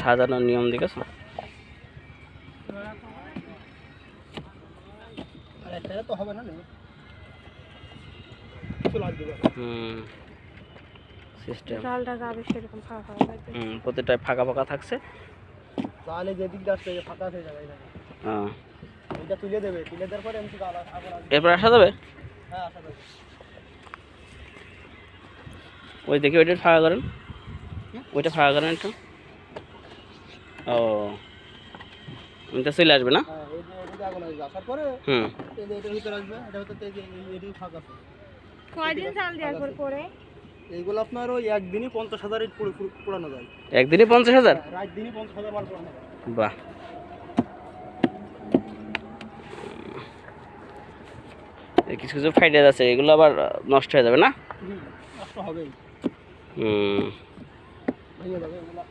সাজানোর নিয়ম দেখেছো? সিস্টেম প্রতিটায় ফাঁকা ফাঁকা থাকছে। তাহলে যেদিক যাচ্ছে ফাঁকা হয়ে যাবে। হ্যাঁ, এটা তুলে দেবে, তুলে দেওয়ার পরে এমনি এরপর আসা যাবে। হ্যাঁ আসা যাবে। ওই দেখি ওইটা ফাঁকা করেন, ওইটা ফাঁকা করেন একটু। ও এটা চলে আসবে না? হ্যাঁ, এই যে এটা আগুন আসবে, আসার পরে এই যে এটার ভিতরে আসবে, এটা ভিতরে এই যে এটাই ফাঁকা আছে। কয়দিন চাল দেওয়ার পর পরে এইগুলো আপনার ওই একদিনই 50,000 ইট পোড়ানো যায়। একদিনই 50,000? রাত দিনই 50,000 মাল পোড়ানো যায়। বাহ, কিছু কিছু ফাইডে আছে, এগুলো আবার নষ্ট হয়ে যাবে না? নষ্ট হবেই, হুম, ভেঙে যাবে এগুলা।